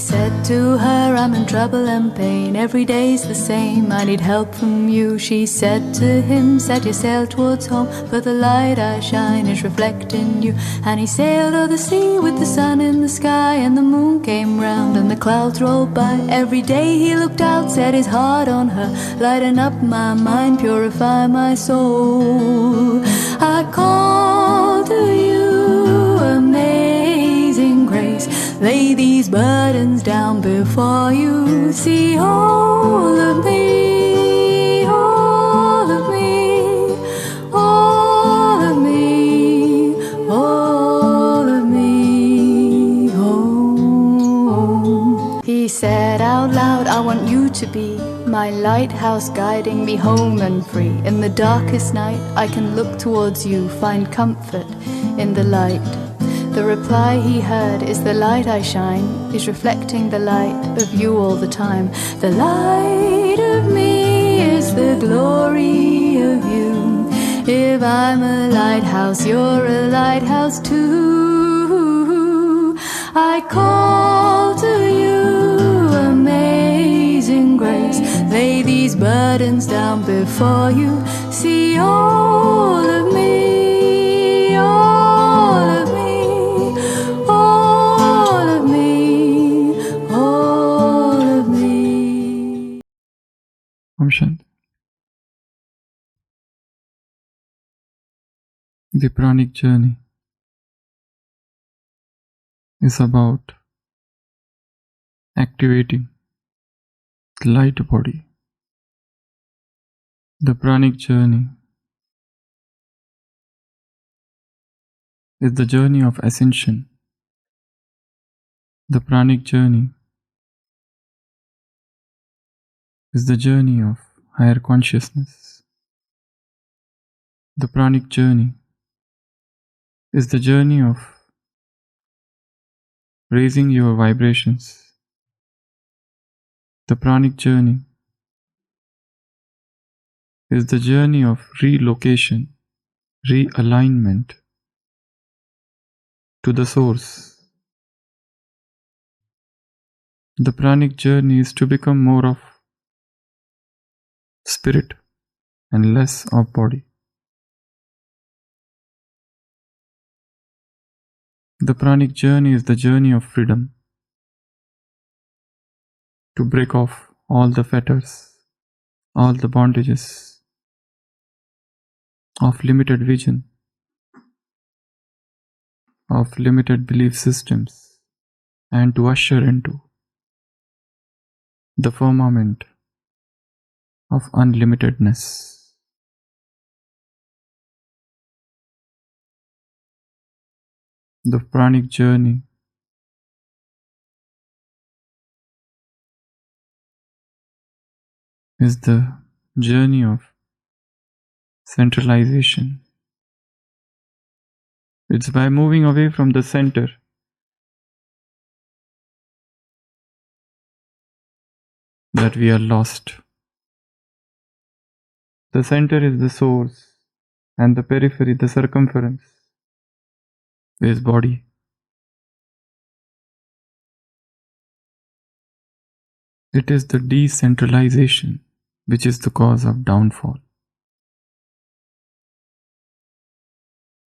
said to her, I'm in trouble and pain, every day's the same, I need help from you. She said to him, set your sail towards home, for the light I shine is reflecting you. And he sailed o'er the sea with the sun in the sky, and the moon came round and the clouds rolled by. Every day he looked out, set his heart on her, lighten up my mind, purify my soul. I call to you, amazing grace, lay these burdens down before you. See all of me, all of me, all of me, all of me. Oh. He said out loud, I want you to be my lighthouse, guiding me home and free. In the darkest night I can look towards you, find comfort in the light. The reply he heard is the light I shine is reflecting the light of you all the time. The light of me is the glory of you. If I'm a lighthouse, you're a lighthouse too. I call to you, amazing grace, lay these burdens down before you. See all of me, all of me, all of me, all of me. Om Shanti. The pranic journey is about activating the light body. The pranic journey is the journey of ascension. The pranic journey is the journey of higher consciousness. The pranic journey is the journey of raising your vibrations. The pranic journey is the journey of relocation, realignment to the source. The pranic journey is to become more of spirit and less of body. The pranic journey is the journey of freedom, to break off all the fetters, all the bondages of limited vision, of limited belief systems, and to usher into the firmament of unlimitedness. The pranic journey is the journey of centralization. It's by moving away from the center that we are lost. The center is the source, and the periphery, the circumference, is body. It is the decentralization which is the cause of downfall.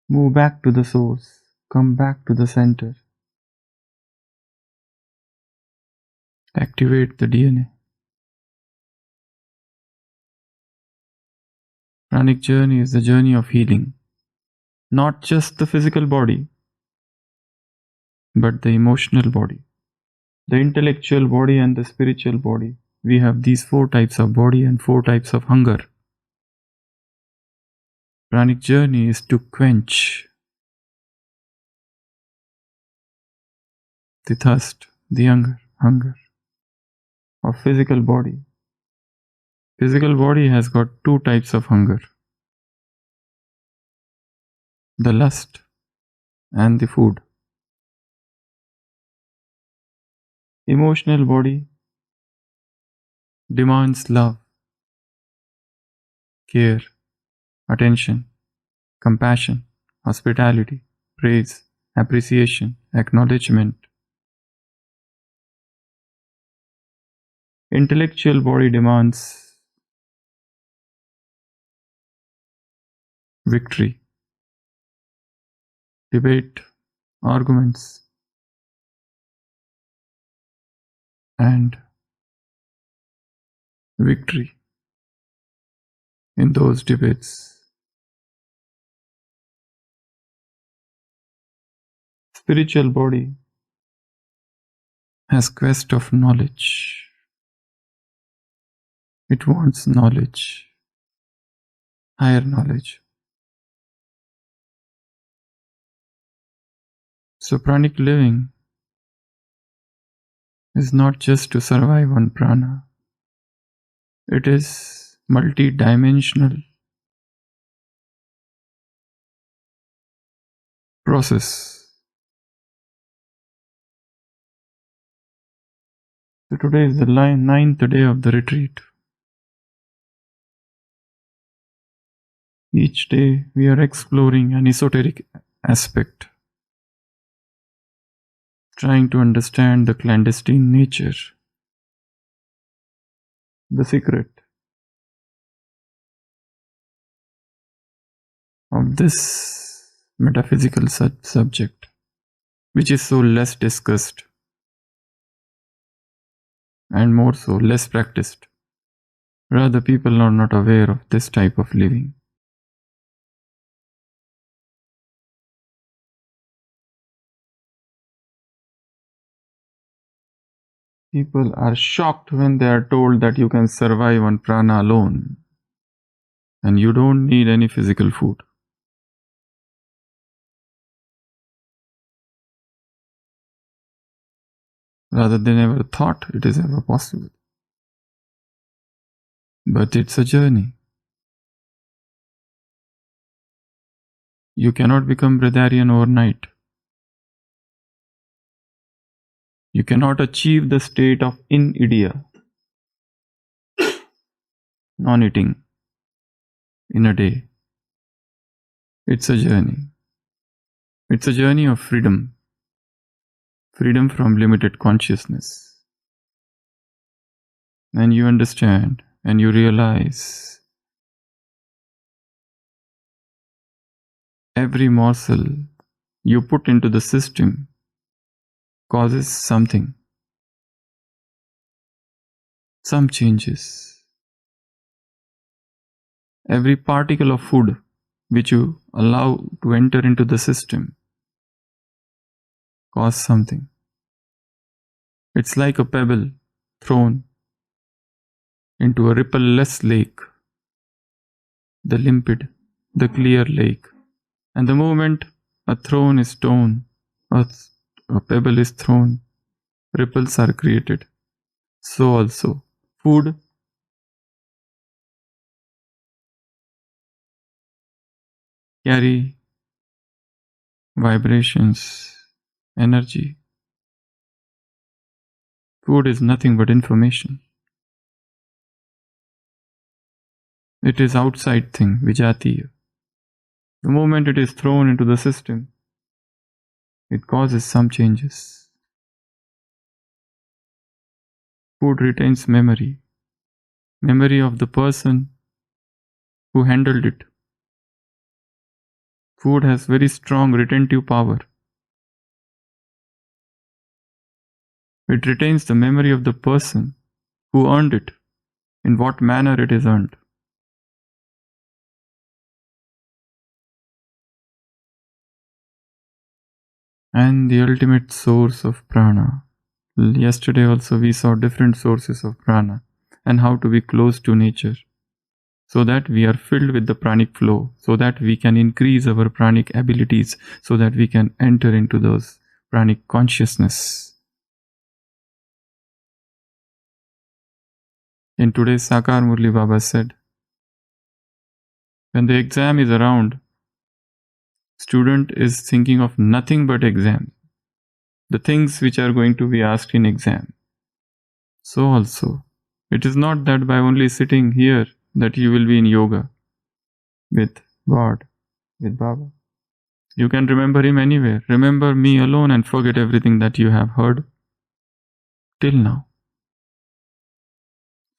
Move back to the source, come back to the center. Activate the DNA. Pranic journey is the journey of healing, not just the physical body, but the emotional body, the intellectual body and the spiritual body. We have these 4 types of body and 4 types of hunger. Pranic journey is to quench the thirst, the hunger of physical body. Physical body has got 2 types of hunger: the lust and the food. Emotional body demands love, care, attention, compassion, hospitality, praise, appreciation, acknowledgement. Intellectual body demands victory, debate, arguments, and victory in those debates. Spiritual body has quest of knowledge. It wants knowledge, higher knowledge. So pranic living is not just to survive on prana. It is multi-dimensional process. So today is the ninth day of the retreat. Each day we are exploring an esoteric aspect, trying to understand the clandestine nature, the secret of this metaphysical subject, which is so less discussed and more so less practiced. Rather, people are not aware of this type of living. People are shocked when they are told that you can survive on prana alone and you don't need any physical food. Rather, they never thought it is ever possible. But it's a journey. You cannot become Brahmarian overnight. You cannot achieve the state of in-idea, non-eating, in a day. It's a journey. It's a journey of freedom. Freedom from limited consciousness. And you understand and you realize every morsel you put into the system causes something, some changes. Every particle of food which you allow to enter into the system causes something. It's like a pebble thrown into a ripple-less lake, the limpid, the clear lake. And the moment a pebble is thrown, ripples are created. So also, food carry vibrations, energy. Food is nothing but information. It is outside thing, vijatiya. The moment it is thrown into the system, it causes some changes. Food retains memory of the person who handled it. Food has very strong retentive power. It retains the memory of the person who earned it, in what manner it is earned. And the ultimate source of prana. Yesterday also we saw different sources of prana and how to be close to nature, so that we are filled with the pranic flow, so that we can increase our pranic abilities, so that we can enter into those pranic consciousness. In today's Sakar Murli Baba said, when the exam is around, student is thinking of nothing but exam, the things which are going to be asked in exam. So also, it is not that by only sitting here that you will be in yoga with God, with Baba. You can remember him anywhere. Remember me alone and forget everything that you have heard till now.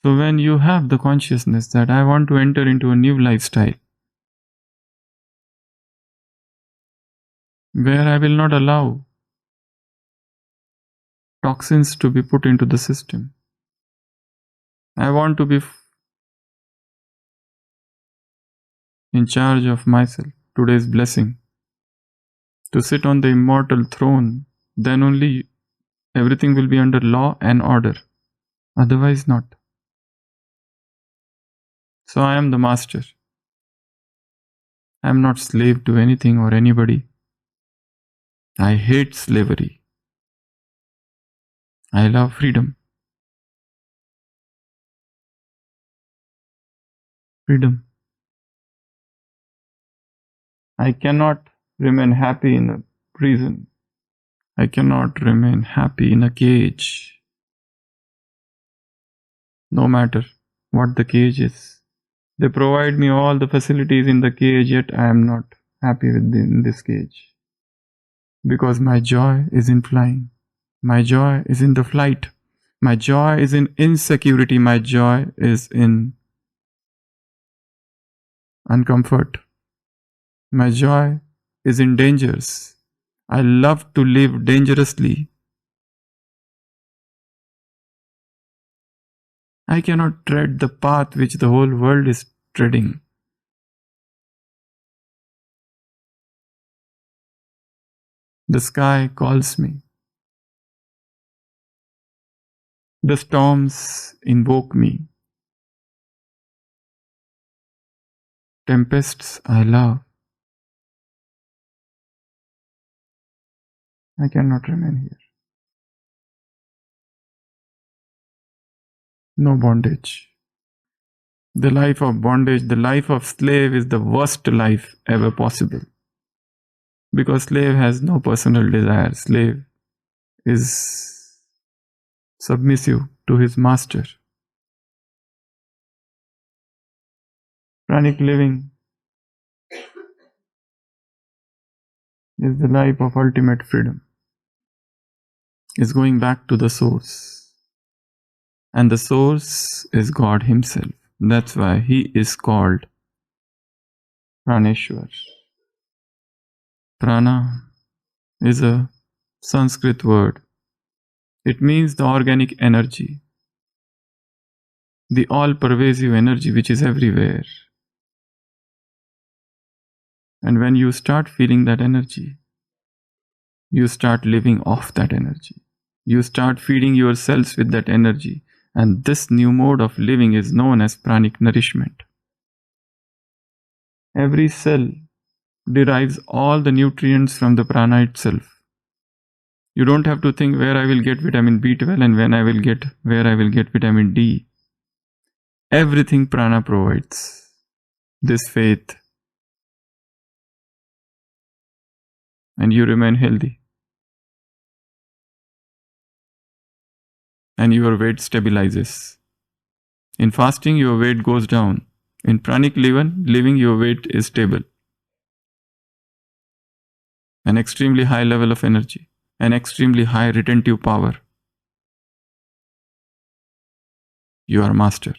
So when you have the consciousness that I want to enter into a new lifestyle, where I will not allow toxins to be put into the system. I want to be in charge of myself, today's blessing, to sit on the immortal throne, then only everything will be under law and order. Otherwise not. So I am the master. I am not slave to anything or anybody. I hate slavery. I love freedom. Freedom. I cannot remain happy in a prison. I cannot remain happy in a cage. No matter what the cage is. They provide me all the facilities in the cage, yet I am not happy in this cage. Because my joy is in flying. My joy is in the flight. My joy is in insecurity. My joy is in uncomfort. My joy is in dangers. I love to live dangerously. I cannot tread the path which the whole world is treading. The sky calls me. The storms invoke me. Tempests I love. I cannot remain here. No bondage. The life of bondage, the life of slave is the worst life ever possible. Because slave has no personal desire. Slave is submissive to his master. Pranic living is the life of ultimate freedom. Is going back to the source. And the source is God himself. That's why he is called Praneshwar. Prana is a Sanskrit word. It means the organic energy, the all-pervasive energy which is everywhere. And when you start feeling that energy, you start living off that energy. You start feeding yourselves with that energy. And this new mode of living is known as Pranic Nourishment. Every cell derives all the nutrients from the prana itself. You don't have to think where I will get vitamin B12 and where I will get vitamin D. Everything prana provides. This faith. And you remain healthy. And your weight stabilizes. In fasting, your weight goes down. In pranic living, your weight is stable. An extremely high level of energy. An extremely high retentive power. You are master.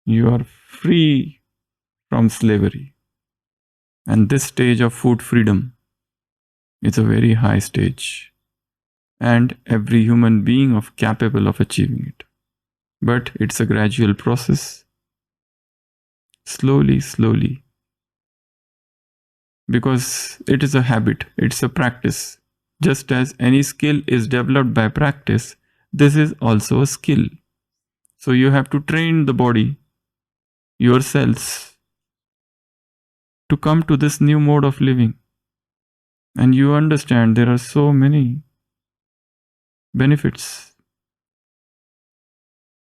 You are free from slavery. And this stage of food freedom is a very high stage. And every human being is capable of achieving it. But it's a gradual process. Slowly, slowly. Because it is a habit, it's a practice. Just as any skill is developed by practice, this is also a skill. So you have to train the body, your cells, to come to this new mode of living. And you understand there are so many benefits.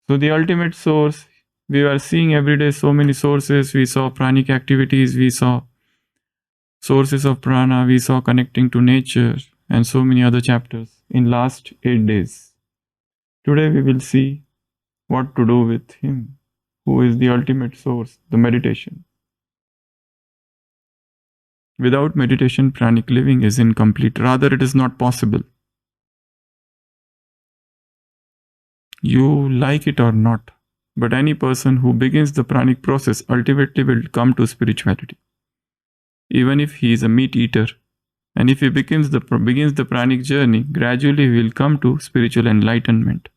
So the ultimate source, we are seeing every day so many sources. We saw pranic activities, we saw sources of prana, we saw connecting to nature, and so many other chapters in last 8 days. Today we will see what to do with him, who is the ultimate source, the meditation. Without meditation, pranic living is incomplete. Rather, it is not possible. You like it or not, but any person who begins the pranic process ultimately will come to spirituality. Even if he is a meat eater, and if he begins the pranic journey, gradually he will come to spiritual enlightenment.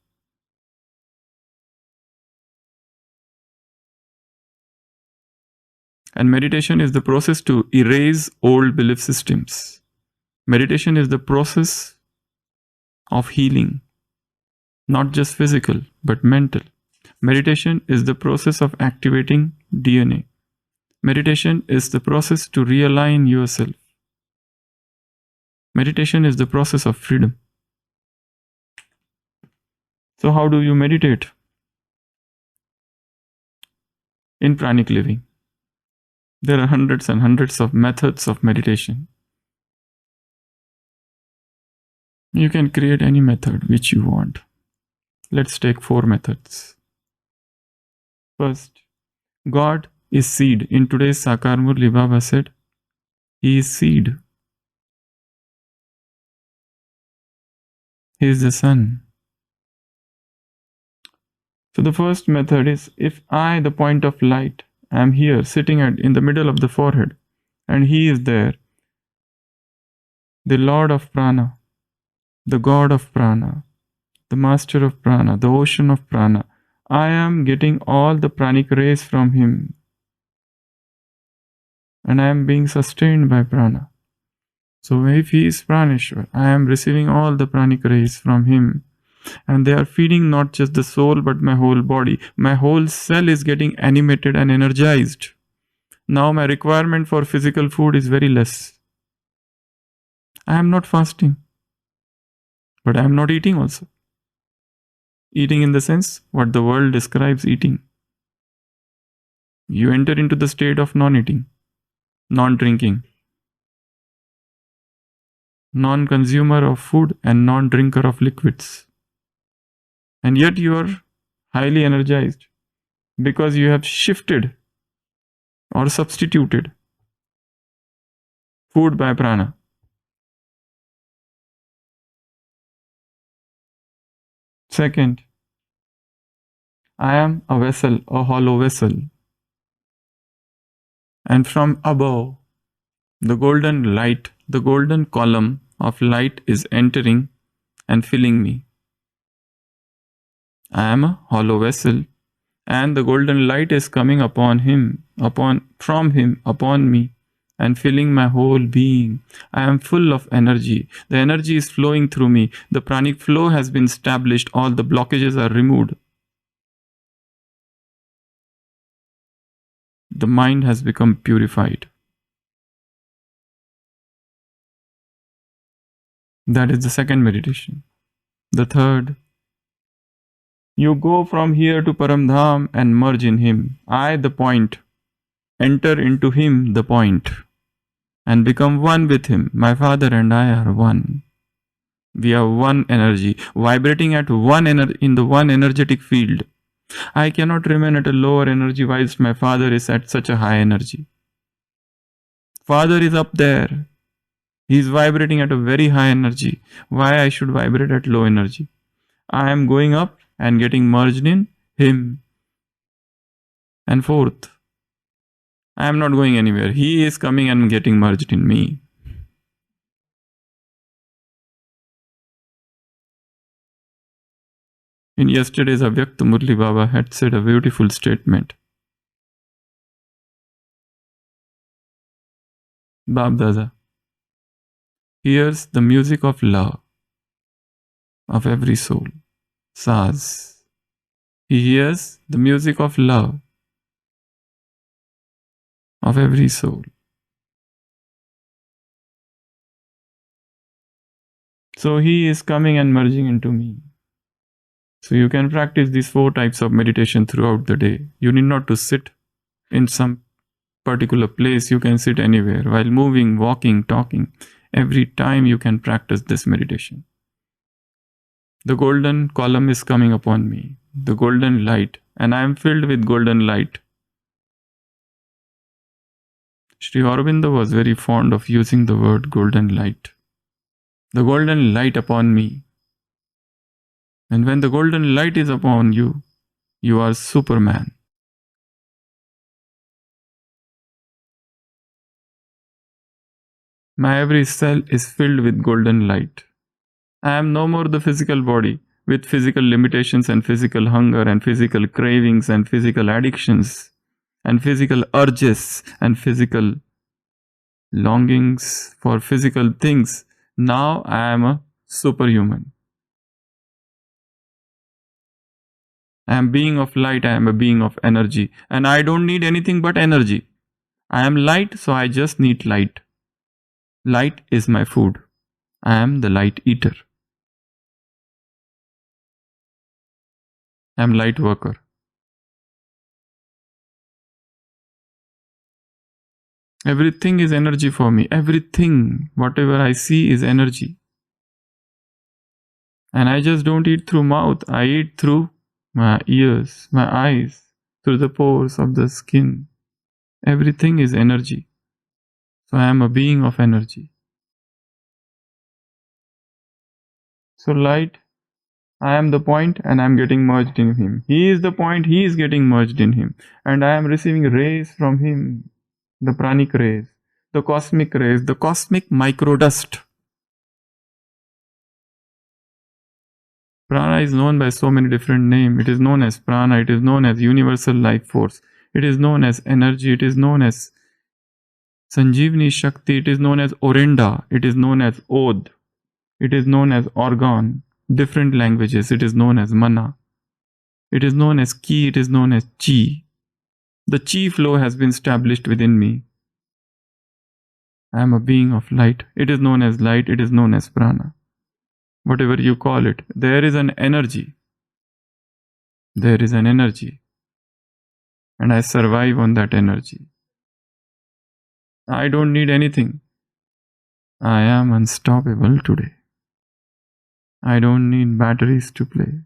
And meditation is the process to erase old belief systems. Meditation is the process of healing, not just physical, but mental. Meditation is the process of activating DNA. Meditation is the process to realign yourself. Meditation is the process of freedom. So how do you meditate? In pranic living, there are hundreds and hundreds of methods of meditation. You can create any method which you want. Let's take 4 methods. First, God is seed. In today's Sakar Murli, Baba said, He is seed. He is the sun. So the first method is, if I, the point of light, am here sitting in the middle of the forehead, and He is there, the Lord of Prana, the God of Prana, the Master of Prana, the ocean of Prana, I am getting all the pranic rays from Him, and I am being sustained by Prana. So if He is Praneshwar, I am receiving all the pranic rays from Him, and they are feeding not just the soul but my whole body. My whole cell is getting animated and energized. Now my requirement for physical food is very less. I am not fasting, but I am not eating also. Eating in the sense what the world describes eating. You enter into the state of non-eating, non-drinking, non-consumer of food and non-drinker of liquids. And yet you are highly energized because you have shifted or substituted food by prana. Second, I am a vessel, a hollow vessel. And from above, the golden light, the golden column of light is entering and filling me. I am a hollow vessel, and the golden light is coming from him, upon me, and filling my whole being. I am full of energy. The energy is flowing through me. The pranic flow has been established. All the blockages are removed. The mind has become purified. That is the second meditation. The third, you go from here to Paramdham and merge in Him. I, the point, enter into Him, the point, and become one with Him. My Father and I are one. We are one energy, vibrating at in the one energetic field. I cannot remain at a lower energy whilst my Father is at such a high energy. Father is up there. He is vibrating at a very high energy. Why I should vibrate at low energy? I am going up and getting merged in Him. And fourth, I am not going anywhere. He is coming and getting merged in me. In yesterday's Avyakta Murli, Baba had said a beautiful statement. Bab Dada hears the music of love of every soul. Saz. He hears the music of love of every soul. So He is coming and merging into me. So you can practice these 4 types of meditation throughout the day. You need not to sit in some particular place. You can sit anywhere while moving, walking, talking. Every time you can practice this meditation. The golden column is coming upon me, the golden light, and I am filled with golden light. Sri Aurobindo was very fond of using the word golden light. The golden light upon me. And when the golden light is upon you, you are Superman. My every cell is filled with golden light. I am no more the physical body with physical limitations and physical hunger and physical cravings and physical addictions and physical urges and physical longings for physical things. Now I am a superhuman. I am being of light, I am a being of energy, and I don't need anything but energy. I am light, so I just need light. Light is my food. I am the light eater. I am light worker. Everything is energy for me. Everything, whatever I see is energy. And I just don't eat through mouth. I eat through my ears, my eyes, through the pores of the skin. Everything is energy. So I am a being of energy. So light, I am the point and I am getting merged in him. He is the point, he is getting merged in him. And I am receiving rays from him. The pranic rays, the cosmic rays, the cosmic microdust. Prana is known by so many different names. It is known as prana, it is known as universal life force, it is known as energy, it is known as Sanjeevani Shakti, it is known as Orenda, it is known as Od, it is known as organ, different languages, it is known as mana, it is known as ki, it is known as chi. The chi flow has been established within me. I am a being of light. It is known as light, it is known as prana. Whatever you call it, there is an energy. There is an energy. And I survive on that energy. I don't need anything. I am unstoppable today. I don't need batteries to play.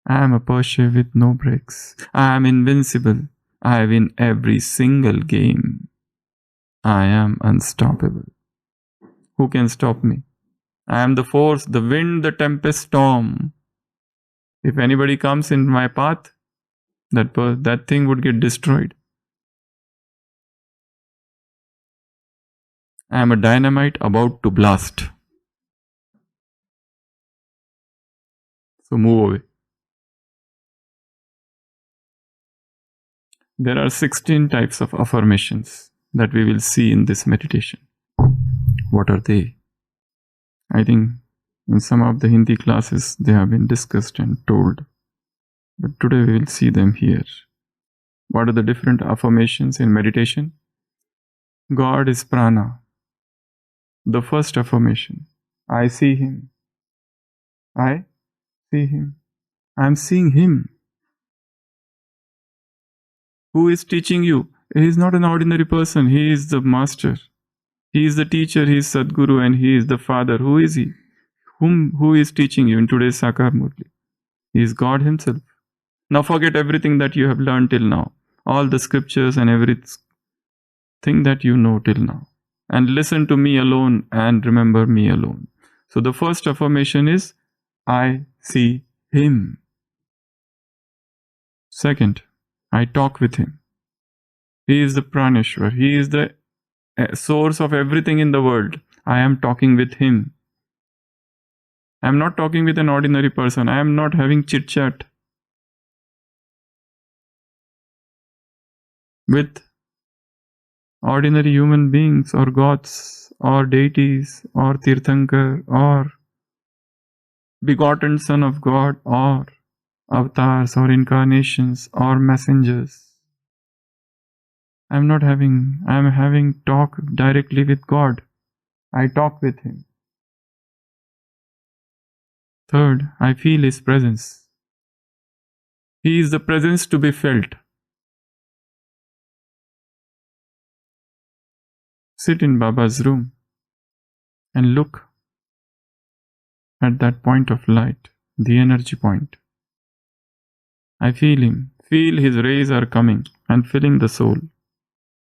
I am a Porsche with no brakes. I am invincible. I win every single game. I am unstoppable. Who can stop me? I am the force, the wind, the tempest storm. If anybody comes in my path, that thing would get destroyed. I am a dynamite about to blast. So move away. There are 16 types of affirmations that we will see in this meditation. What are they? I think in some of the Hindi classes they have been discussed and told. But today we will see them here. What are the different affirmations in meditation? God is prana. The first affirmation. I see him. I see him. I am seeing him. Who is teaching you? He is not an ordinary person. He is the master. He is the teacher. He is Sadguru and he is the father. Who is he? Who is teaching you in today's Sakar Murli? He is God himself. Now forget everything that you have learned till now. All the scriptures and everything that you know till now. And listen to me alone and remember me alone. So the first affirmation is, I see him. Second, I talk with him. He is the Praneshwar. He is the source of everything in the world. I am talking with him. I am not talking with an ordinary person. I am not having chit chat with ordinary human beings or gods or deities or Tirthankar or begotten Son of God or avatars or incarnations or messengers. I am having talk directly with God. I talk with him. Third, I feel his presence. He is the presence to be felt. Sit in Baba's room and look at that point of light, the energy point. I feel him. Feel his rays are coming and filling the soul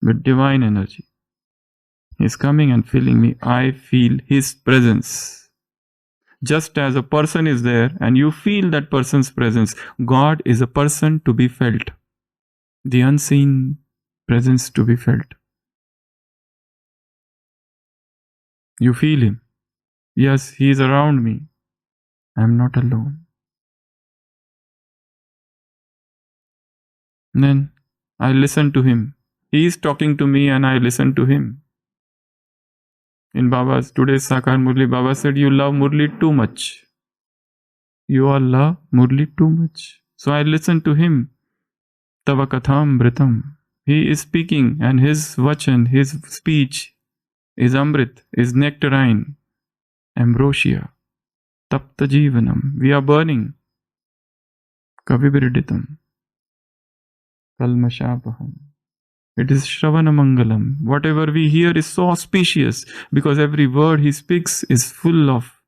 with divine energy. He is coming and filling me. I feel his presence. Just as a person is there and you feel that person's presence, God is a person to be felt. The unseen presence to be felt. You feel Him. Yes, He is around me. I am not alone. Then I listen to Him. He is talking to me and I listen to Him. In Baba's today's Sakar Murli, Baba said, you love Murli too much. You all love Murli too much. So I listen to Him. Tava Katham Britam. He is speaking and His Vachan, His speech is Amrit, is nectarine, ambrosia, Tapta Jivanam. We are burning. Kavibiriditam. Kalmashapaham. It is Shravana Mangalam. Whatever we hear is so auspicious because every word He speaks is full of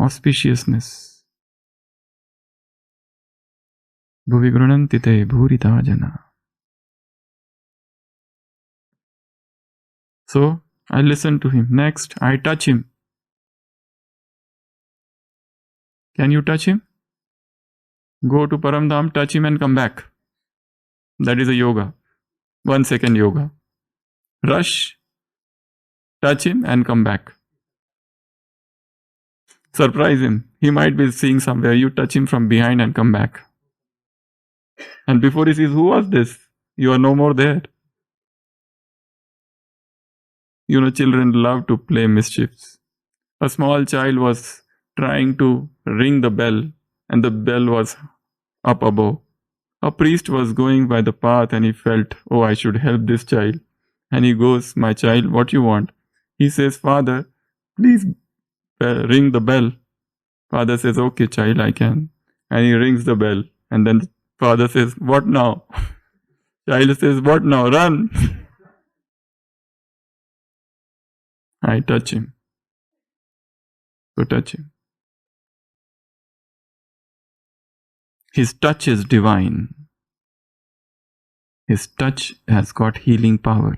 auspiciousness. Bhuvi grunantite bhurita jana. So I listen to Him. Next, I touch Him. Can you touch Him? Go to Paramdham, touch Him and come back. That is a yoga. 1 second yoga. Rush, touch Him and come back. Surprise Him. He might be seeing somewhere. You touch Him from behind and come back. And before He sees, who was this? You are no more there. You know, children love to play mischiefs. A small child was trying to ring the bell and the bell was up above. A priest was going by the path and he felt, oh, I should help this child. And he goes, my child, what you want? He says, Father, please ring the bell. Father says, okay, child, I can. And he rings the bell. And then father says, what now? Child says, what now? Run. I touch him. So touch him. His touch is divine. His touch has got healing power.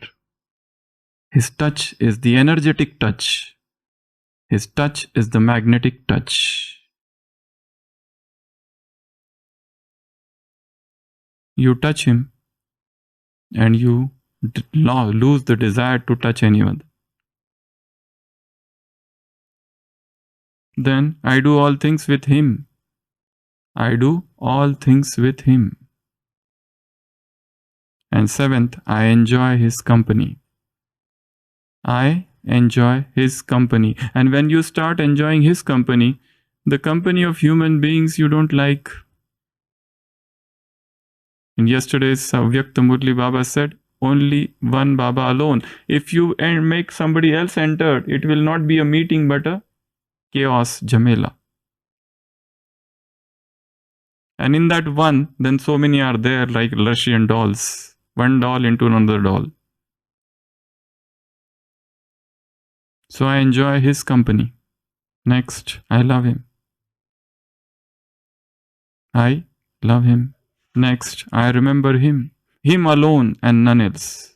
His touch is the energetic touch. His touch is the magnetic touch. You touch Him and you lose the desire to touch anyone. Then I do all things with Him. I do all things with Him. And 7th, I enjoy His company. I enjoy His company. And when you start enjoying His company, the company of human beings you don't like. In yesterday's Vyakta Murli, Baba said, only one Baba alone. If you make somebody else enter, it will not be a meeting but a chaos, Jamela. And in that one, then so many are there like Russian dolls. One doll into another doll. So I enjoy His company. Next, I love Him. I love Him. Next, I remember Him. Him alone and none else.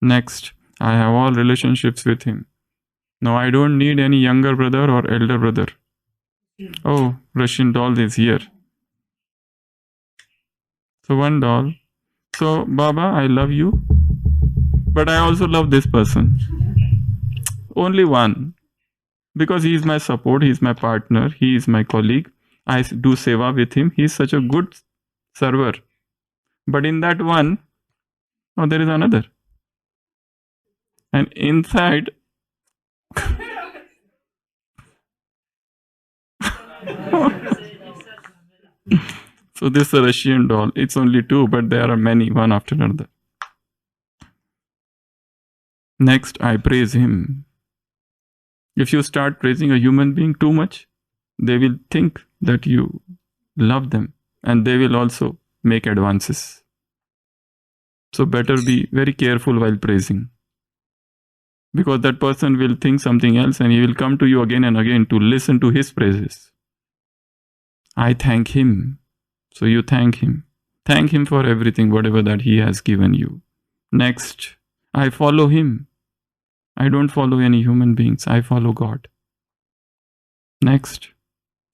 Next, I have all relationships with Him. Now I don't need any younger brother or elder brother. Oh, Russian doll is here. So one doll. So Baba, I love you. But I also love this person. Only one. Because he is my support, he is my partner, he is my colleague. I do seva with him. He is such a good server. But in that one, oh, there is another. And inside, so this is a Russian doll. It's only two, but there are many, one after another. Next, I praise Him. If you start praising a human being too much, they will think that you love them and they will also make advances. So better be very careful while praising. Because that person will think something else and he will come to you again and again to listen to his praises. I thank Him. So you thank Him. Thank Him for everything, whatever that He has given you. Next, I follow Him. I don't follow any human beings. I follow God. Next,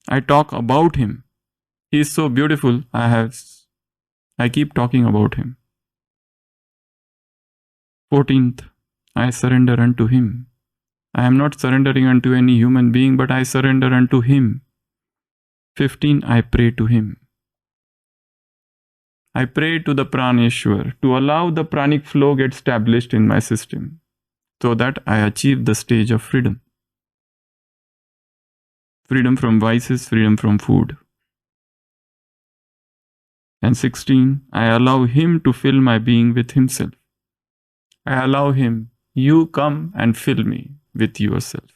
I talk about him. He is so beautiful, I keep talking about him. 14th, I surrender unto him. I am not surrendering unto any human being, but I surrender unto him. 15, I pray to him. I pray to the Praneshwar to allow the pranic flow get established in my system so that I achieve the stage of freedom. Freedom from vices, freedom from food. And 16, I allow him to fill my being with himself. I allow him, you come and fill me with yourself.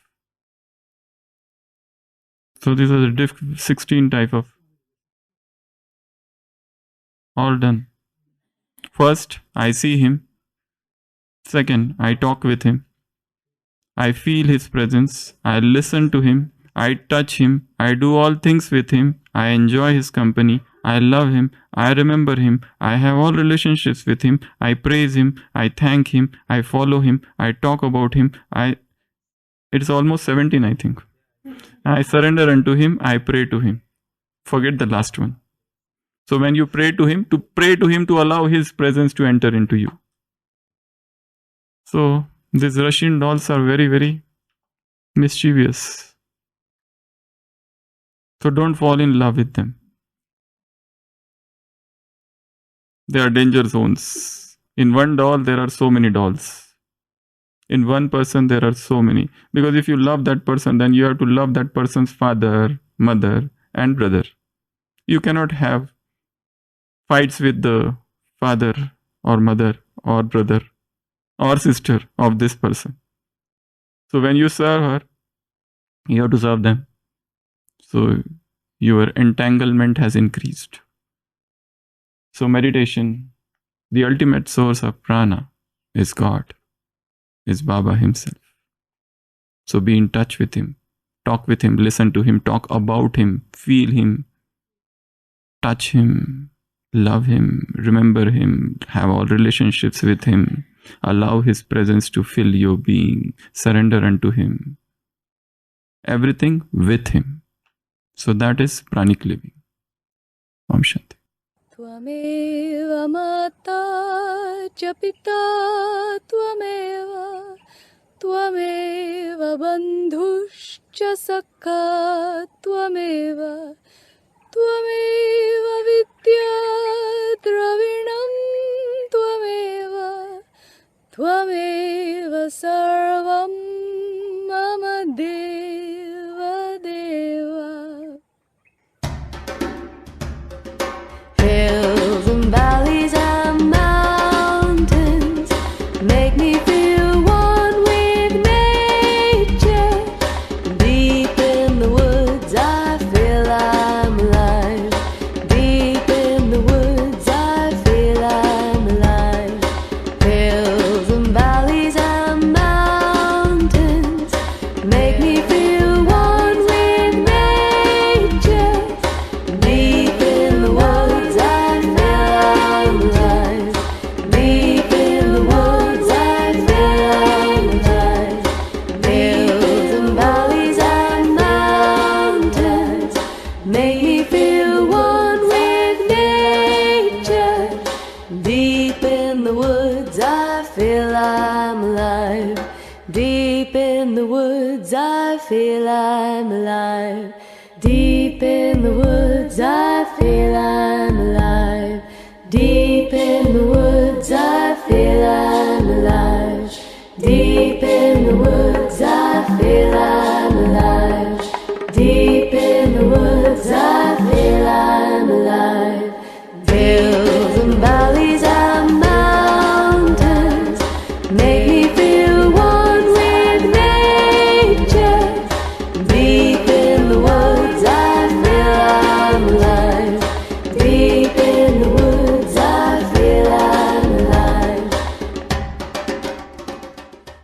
So these are the 16 type of. All done. First, I see him. Second, I talk with him. I feel his presence. I listen to him. I touch him. I do all things with him. I enjoy his company. I love him. I remember him. I have all relationships with him. I praise him. I thank him. I follow him. I talk about him. It's almost 17, I think. I surrender unto him. I pray to him. Forget the last one. So when you pray to him to allow his presence to enter into you. So these Russian dolls are very, very mischievous. So don't fall in love with them. They are danger zones. In one doll, there are so many dolls. In one person, there are so many. Because if you love that person, then you have to love that person's father, mother, and brother. You cannot have fights with the father or mother or brother or sister of this person. So when you serve her, you have to serve them. So your entanglement has increased. So meditation, the ultimate source of prana is God, is Baba himself. So be in touch with him, talk with him, listen to him, talk about him, feel him, touch him, love him, remember him, have all relationships with him, allow his presence to fill your being, surrender unto him, everything with him. So that is pranic living. Om Shanti. Tvameva mata cha pita tvameva tvameva bandhushcha sakha tvameva tvameva vidya dravinam tvameva tvameva sarvam mama deva deva. Hills and valleys and mountains make me feel one with nature. Deep in the woods I feel I'm alive. Deep in the woods I feel I'm alive. Hills and valleys and mountains make me feel one with nature. Deep in the woods I feel I'm alive. Deep in the woods I feel I'm alive. Hills and valleys and mountains make me feel one with nature. Deep in the woods I feel I'm alive. Deep in the woods I feel I'm alive. Deep in the woods I feel